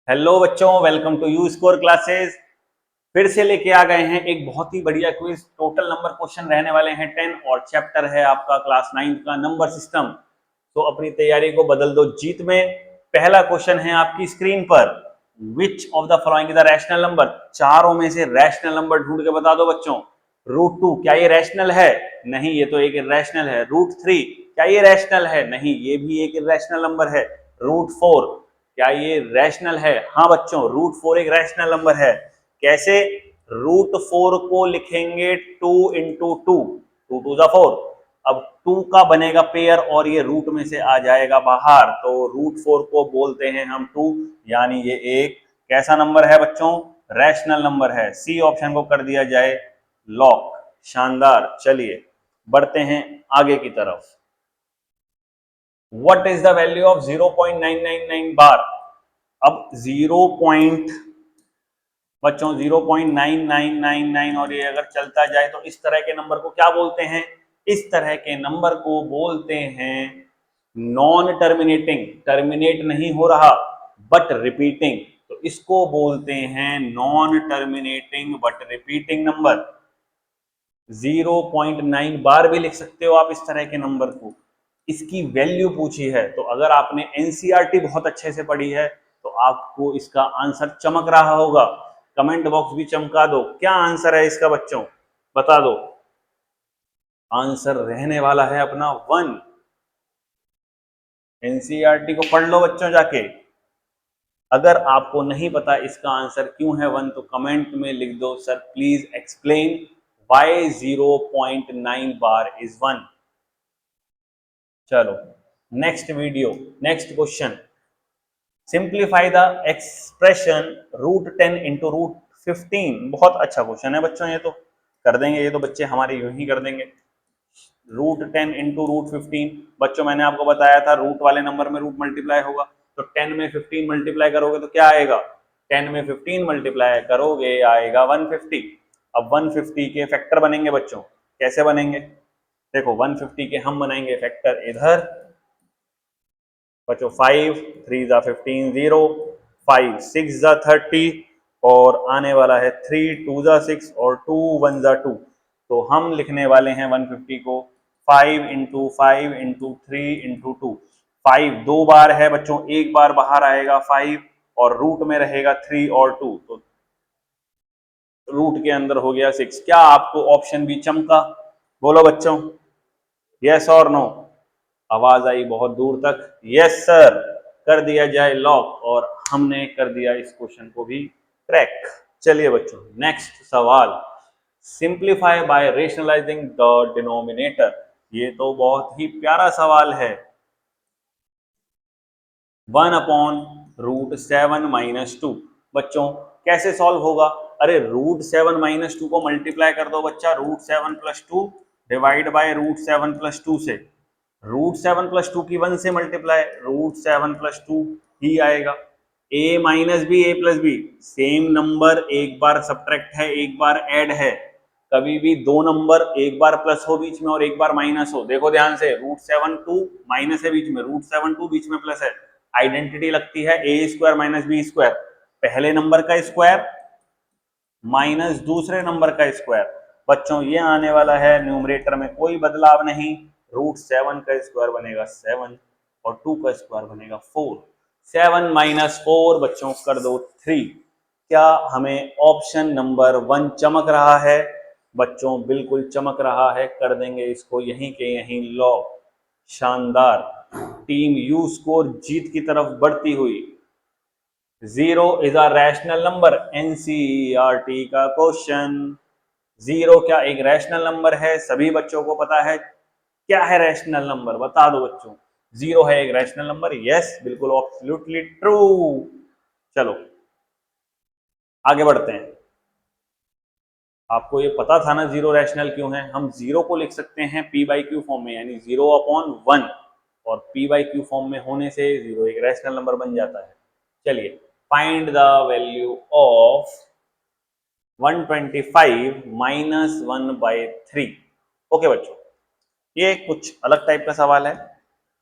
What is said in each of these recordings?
Hello बच्चों, welcome to U score classes. फिर से लेके आ गए हैं एक बहुत ही बढ़िया क्विज। टोटल नंबर क्वेश्चन रहने वाले हैं 10 और चैप्टर है आपका क्लास 9 का नंबर सिस्टम। तो अपनी तैयारी को बदल दो जीत में। पहला क्वेश्चन है आपकी स्क्रीन पर, which of the following is the rational number. चारों में से रैशनल नंबर ढूंढ के बता दो बच्चों। रूट 2 क्या ये रैशनल है? नहीं, ये तो एक इरेशनल है। रूट 3 क्या ये रैशनल है? नहीं, ये भी एक इरेशनल नंबर है। रूट 4 क्या ये रैशनल है? हाँ बच्चों, रूट 4 एक रैशनल नंबर है। कैसे? रूट 4 को लिखेंगे 2 इंटू टू, 2 2 4। अब 2 का बनेगा पेयर और ये रूट में से आ जाएगा बाहर, तो रूट 4 को बोलते हैं हम 2। यानी ये एक कैसा नंबर है बच्चों? रैशनल नंबर है। सी ऑप्शन को कर दिया जाए लॉक। शानदार। चलिए बढ़ते हैं आगे की तरफ। What is the value of 0.999 बार। अब 0 पॉइंट बच्चों 0.9999 और ये अगर चलता जाए तो इस तरह के नंबर को क्या बोलते हैं? इस तरह के नंबर को बोलते हैं नॉन टर्मिनेटिंग। टर्मिनेट नहीं हो रहा बट रिपीटिंग, तो इसको बोलते हैं non terminating but repeating number. 0.9 बार भी लिख सकते हो आप इस तरह के नंबर को। इसकी वैल्यू पूछी है, तो अगर आपने एनसीईआरटी बहुत अच्छे से पढ़ी है तो आपको इसका आंसर चमक रहा होगा। कमेंट बॉक्स भी चमका दो, क्या आंसर है इसका बच्चों, बता दो। आंसर रहने वाला है अपना 1। एनसीईआरटी को पढ़ लो बच्चों जाके। अगर आपको नहीं पता इसका आंसर क्यों है 1, तो कमेंट में लिख दो, sir please explain why 0.9 bar is 1। चलो next video, next question. Simplify the expression root 10 into root 15। बहुत अच्छा क्वेश्चन है बच्चों, ये तो कर देंगे, ये तो बच्चे हमारे यूं ही कर देंगे। रूट 10 इंटू रूट 15 बच्चों, मैंने आपको बताया था रूट वाले नंबर में रूट मल्टीप्लाई होगा, तो 10 में 15 मल्टीप्लाई करोगे तो क्या आएगा? 10 में 15 मल्टीप्लाई करोगे आएगा 150। अब 150 के फैक्टर बनेंगे बच्चों, कैसे बनेंगे? देखो 150 के हम बनाएंगे फैक्टर इधर बच्चों, 5 3 जा 15 0, 5 6 जा 30 और आने वाला है 3 2 जा 6 और 2 1 जा 2। तो हम लिखने वाले हैं 150 को 5 इंटू 5 इंटू 3 इंटू 2। 5 दो बार है बच्चों, एक बार बाहर आएगा 5 और रूट में रहेगा 3 और 2, तो रूट के अंदर हो गया 6। क्या आपको ऑप्शन भी चमका? बोलो बच्चों, यस और नो। आवाज आई बहुत दूर तक, यस सर। कर दिया जाए लॉक और हमने कर दिया इस क्वेश्चन को भी क्रैक। चलिए बच्चों नेक्स्ट सवाल। Simplify by rationalising the denominator. ये तो बहुत ही प्यारा सवाल है। 1/√7 - 2 बच्चों कैसे सॉल्व होगा? अरे √7 - 2 को मल्टीप्लाई कर दो बच्चा √7 + 2 डिवाइड बाय √7 + 2 से। √7 + 2 की 1 से मल्टीप्लाई, √7 + 2 ही आएगा। a - b a + b same number, एक बार सब्ट्रैक्ट है एक बार ऐड है। कभी भी दो नंबर एक बार प्लस हो बीच में और एक बार माइनस हो, देखो ध्यान से, √7 2 माइनस है बीच में, √7 2 बीच में प्लस है। आइडेंटिटी लगती है a² - b², पहले नंबर का स्क्वायर माइनस दूसरे नंबर का स्क्वायर। बच्चों ये आने वाला है न्यूमरेटर में कोई बदलाव नहीं। √7 का स्क्वायर बनेगा 7 और 2 का स्क्वायर बनेगा 4। 7 - 4 बच्चों कर दो 3। क्या हमें ऑप्शन नंबर 1 चमक रहा है? बच्चों बिल्कुल चमक रहा है, कर देंगे इसको यहीं के यहीं लॉक। शानदार। टीम यू स्कोर जीत की तरफ बढ़ती हुई। 0 is a rational number, NCERT का क्वेश्चन। 0 क्या एक रैशनल नंबर है? सभी बच्चों को पता है। क्या है रैशनल नंबर, बता दो बच्चों। 0 है एक रैशनल नंबर, यस बिल्कुल एब्सोल्युटली ट्रू। चलो आगे बढ़ते हैं। आपको ये पता था ना 0 रैशनल क्यों है? हम 0 को लिख सकते हैं p/q फॉर्म में, यानी 0/1, और p/q फॉर्म में होने से 0 एक रैशनल नंबर बन जाता है। चलिए find the value of 125 - 1/3। Okay बच्चों, ये कुछ अलग टाइप का सवाल है,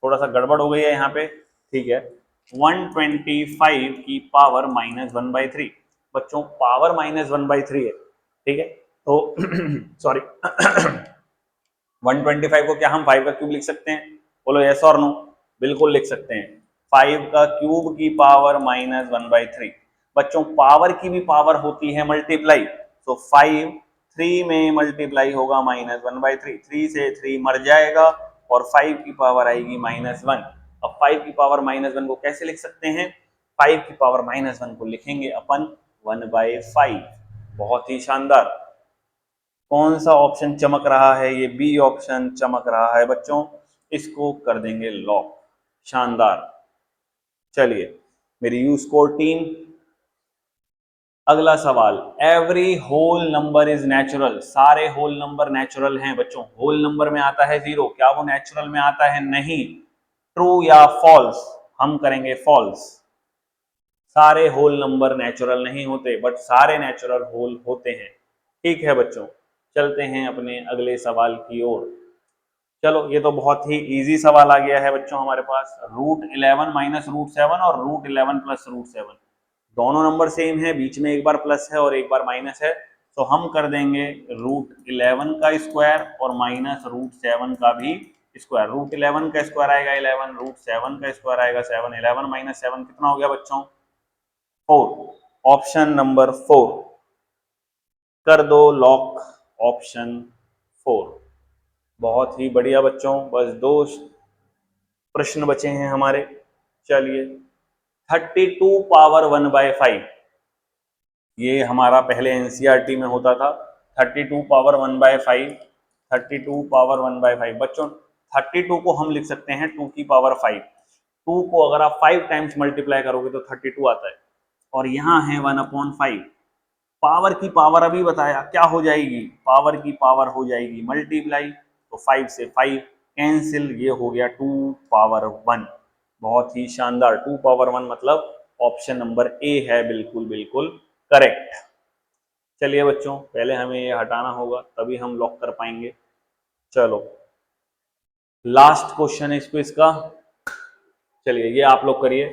थोड़ा सा गड़बड़ हो गई है यहाँ पे, ठीक है। 125 की पावर -1/3। बच्चों पावर -1/3 है, ठीक है, तो सॉरी 125 को क्या हम 5 का क्यूब लिख सकते हैं? बोलो यस और नो। बिल्कुल लिख सकते हैं, 5 का क्यूब की पावर -1/3। बच्चों पावर की भी पावर होती है मल्टीप्लाई, तो 5 3 में मल्टीप्लाई होगा -1/3, 3 से 3 मर जाएगा और 5 की पावर आएगी -1। अब 5 की पावर -1 को कैसे लिख सकते हैं? 5 की पावर -1 को लिखेंगे अपन 1/5। बहुत ही शानदार। कौन सा ऑप्शन चमक रहा है? ये बी ऑप्शन चमक रहा है बच्चों, इसको कर देंगे लॉक। शानदार। चलिए मेरी यू स्कोर टीम, अगला सवाल, every whole number is natural. सारे होल नंबर नेचुरल हैं बच्चों। होल नंबर में आता है 0, क्या वो नेचुरल में आता है? नहीं। ट्रू या फॉल्स? हम करेंगे फॉल्स। सारे होल नंबर नेचुरल नहीं होते, बट सारे नेचुरल होल होते हैं। ठीक है बच्चों, चलते हैं अपने अगले सवाल की ओर। चलो ये तो बहुत ही इजी सवाल आ गया है बच्चों हमारे पास। √11 माइनस √7 और √11 प्लस √7 दोनों नंबर सेम है, बीच में एक बार प्लस है और एक बार माइनस है, तो हम कर देंगे √11 का स्क्वायर और माइनस √7 का भी स्क्वायर। √11 का स्क्वायर आएगा 11, √7 का स्क्वायर आएगा 7, 11 माइनस 7 कितना हो गया बच्चों? 4। ऑप्शन नंबर 4 कर दो लॉक, ऑप्शन 4। बहुत ही बढ़िया बच्चों, बस 2 प्रश्न बचे हैं हमारे। चलिए 32 पावर 1/5, ये हमारा पहले एनसीईआरटी में होता था। 32 पावर 1/5, 32 पावर 1/5 बच्चों 32 को हम लिख सकते हैं 2 की पावर 5। 2 को अगर आप 5 टाइम्स मल्टीप्लाई करोगे तो 32 आता है, और यहाँ है 1/5। पावर की पावर अभी बताया क्या हो जाएगी? पावर की पावर हो जाएगी मल्टीप्लाई, तो 5 से 5 कैंसिल, ये हो गया 2 पावर 1। बहुत ही शानदार, 2 पावर 1 मतलब ऑप्शन नंबर ए है, बिल्कुल बिल्कुल करेक्ट। चलिए बच्चों पहले हमें ये हटाना होगा तभी हम लॉक कर पाएंगे। चलो लास्ट क्वेश्चन है इस क्विज का। चलिए ये आप लोग करिए।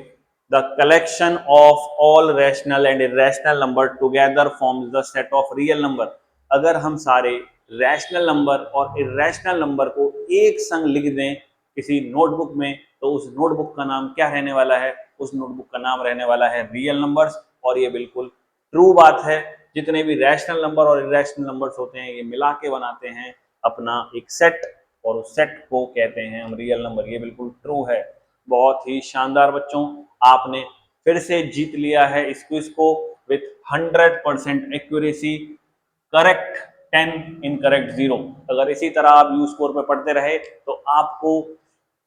The collection of all rational and irrational number together forms the set of real number. अगर हम सारे रैशनल नंबर और इरेशनल नंबर को एक संग लिख दें किसी नोटबुक में, तो उस नोटबुक का नाम क्या रहने वाला है? उस नोटबुक का नाम रहने वाला है रियल नंबर्स। और ये बिल्कुल ट्रू बात है। जितने भी रैशनल नंबर और इरेशनल नंबर्स होते हैं ये मिला के बनाते हैं अपना एक सेट, और उस सेट को कहते हैं हम रियल नंबर। ये बिल्कुल ट्रू है। बहुत ही शानदार बच्चों, आपने फिर से जीत लिया है इस क्विज को विथ 100% एक्यूरेसी। Correct 10, incorrect 0। अगर इसी तरह आप यू स्कोर पे पढ़ते रहे तो आपको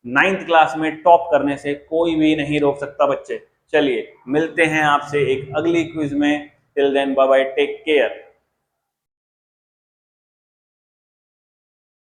9th क्लास में टॉप करने से कोई भी नहीं रोक सकता बच्चे। चलिए मिलते हैं आपसे एक अगली क्विज में। Till then bye bye, take care.